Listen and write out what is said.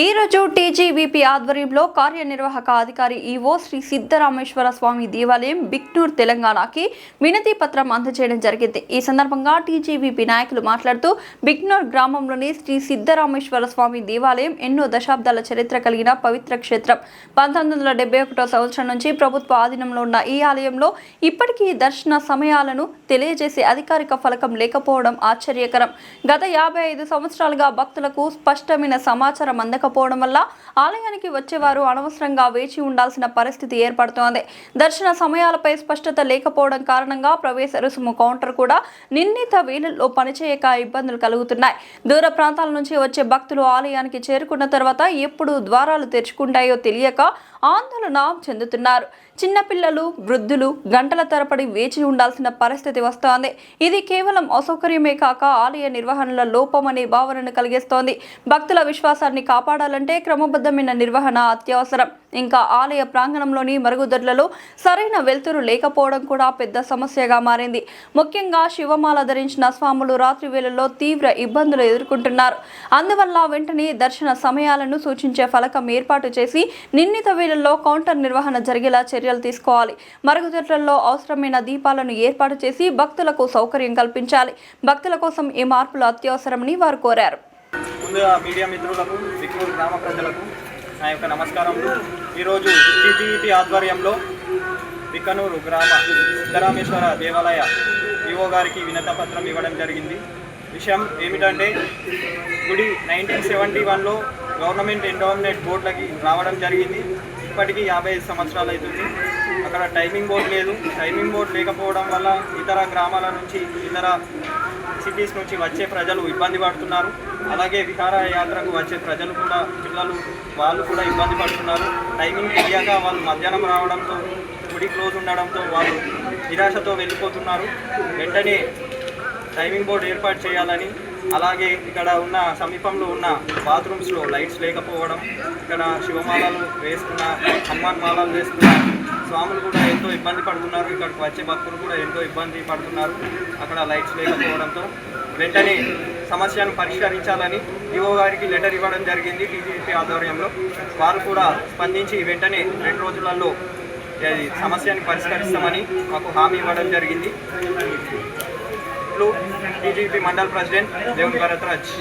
ఈ రోజు టీజీవీపీ ఆధ్వర్యంలో కార్యనిర్వాహక అధికారి ఈవో శ్రీ సిద్ధరామేశ్వర స్వామి దేవాలయం బిక్నూర్ తెలంగాణకి వినతి పత్రం అందజేయడం జరిగింది. ఈ సందర్భంగా టీజీవీపీ నాయకులు మాట్లాడుతూ బిక్నూర్ గ్రామంలోని శ్రీ సిద్ధరామేశ్వర స్వామి దేవాలయం ఎన్నో దశాబ్దాల చరిత్ర కలిగిన పవిత్ర క్షేత్రం. 1971 సంవత్సరం నుంచి ప్రభుత్వ ఆధీనంలో ఉన్న ఈ ఆలయంలో ఇప్పటికీ దర్శన సమయాలను తెలియజేసే అధికారిక ఫలకం లేకపోవడం ఆశ్చర్యకరం. గత 55 సంవత్సరాలుగా భక్తులకు స్పష్టమైన సమాచారం అందకపోవడం వల్ల ఆలయానికి వచ్చేవారు అనవసరంగా వేచి ఉండాల్సిన పరిస్థితి ఏర్పడుతోంది. దర్శన సమయాలపై స్పష్టత లేకపోవడం కారణంగా ప్రవేశ రుసుము కౌంటర్ కూడా నిర్ణీత వేళల్లో పనిచేయక ఇబ్బందులు కలుగుతున్నాయి. దూర ప్రాంతాల నుంచి వచ్చే భక్తులు ఆలయానికి చేరుకున్న తర్వాత ఎప్పుడు ద్వారాలు తెరుచుకుంటాయో తెలియక ఆందోళన చెందుతున్నారు. చిన్నపిల్లలు, వృద్ధులు గంటల తరబడి వేచి ఉండాల్సిన పరిస్థితి వస్తోంది. ఇది కేవలం అసౌకర్యమే కాక ఆలయ నిర్వహణలో లోపమనే భావనను కలిగిస్తోంది. భక్తుల విశ్వాసాన్ని కాపాడాలంటే క్రమబద్ధమైన నిర్వహణ అత్యవసరం. ఇంకా ఆలయ ప్రాంగణంలోని మరుగుదొడ్లలో సరైన వెలుతురు లేకపోవడం కూడా పెద్ద సమస్యగా మారింది. ముఖ్యంగా శివమాల ధరించిన స్వాములు రాత్రి వేళల్లో తీవ్ర ఇబ్బందులు ఎదుర్కొంటున్నారు. అందువల్ల వెంటనే దర్శన సమయాలను సూచించే ఫలకం ఏర్పాటు చేసి నిర్ణీత వేళల్లో కౌంటర్ నిర్వహణ జరిగేలా చర్యలు తీసుకోవాలి. మరుగుదొడ్లలో అవసరమైన దీపాలను ఏర్పాటు చేసి భక్తులకు సౌకర్యం కల్పించాలి. భక్తుల కోసం ఈ మార్పులు అత్యవసరమని వారు కోరారు. మీడియా మిత్రులకు, బిక్నూర్ గ్రామ ప్రజలకు నా యొక్క నమస్కారములు. ఈరోజు టీజీవీపీ ఆధ్వర్యంలో బిక్కనూరు గ్రామ సిద్ధరామేశ్వర దేవాలయ ఈవో గారికి వినతపత్రం ఇవ్వడం జరిగింది. విషయం ఏమిటంటే, గుడి 1971లో గవర్నమెంట్ ఎండోమెంట్ బోర్డులకి రావడం జరిగింది. ఇప్పటికీ 55 సంవత్సరాలు అవుతుంది. అక్కడ టైమింగ్ బోర్డు లేదు. టైమింగ్ బోర్డు లేకపోవడం వల్ల ఇతర గ్రామాల నుంచి, ఇతర సిటీస్ నుంచి వచ్చే ప్రజలు ఇబ్బంది పడుతున్నారు. అలాగే విహారయాత్రకు వచ్చే ప్రజలు కూడా, పిల్లలు వాళ్ళు కూడా ఇబ్బంది పడుతున్నారు. టైమింగ్ తెలియక వాళ్ళు మధ్యాహ్నం రావడంతో, గుడి క్లోజ్ ఉండడంతో వాళ్ళు నిరాశతో వెళ్ళిపోతున్నారు. వెంటనే టైమింగ్ బోర్డు ఏర్పాటు చేయాలని, అలాగే ఇక్కడ ఉన్న సమీపంలో ఉన్న బాత్రూమ్స్లో లైట్స్ లేకపోవడం, ఇక్కడ శివమాలలు వేసుకున్న, హనుమాన్ మాలలు వేసుకున్న స్వాములు కూడా ఎంతో ఇబ్బంది పడుతున్నారు. ఇక్కడికి వచ్చే భక్తులు కూడా ఎంతో ఇబ్బంది పడుతున్నారు అక్కడ లైట్స్ లేకపోవడంతో. వెంటనే సమస్యను పరిష్కరించాలని ఈవో గారికి లెటర్ ఇవ్వడం జరిగింది టీజీవీపీ ఆధ్వర్యంలో. వారు కూడా స్పందించి వెంటనే 2 రోజులలో సమస్యను పరిష్కరిస్తామని మాకు హామీ ఇవ్వడం జరిగింది. టీజీవీపీ మండల్ ప్రెసిడెంట్ దేవుని భరతరాజ్.